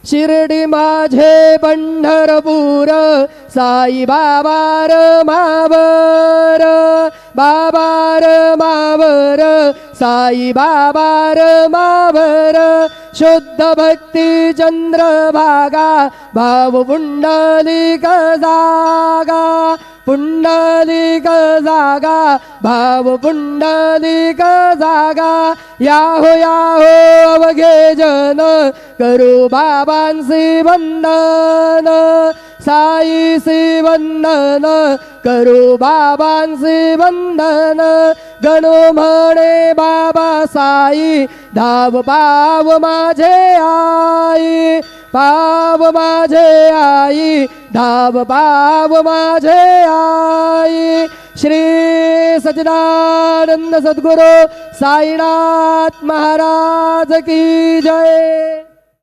शिर्डी माझे पंढरपूर साई बाबार मावर बाबार मावर साई बाबार मावर शुद्ध भक्ती चंद्रभागा भाव पुंडलिक जागा पुंडलिक जागा भाव पुंडलिक जागा याहो याहो अवघे जन करू बाबांसी वंदन साईसी वंदन करू बाबांसी वंदन गणो म्हणे बाबा साई धाव पाव माझे आई पाव माझे आई धाव पाव माझे आई श्री सच्चिदानंद सद्गुरु साईनाथ महाराज की जय।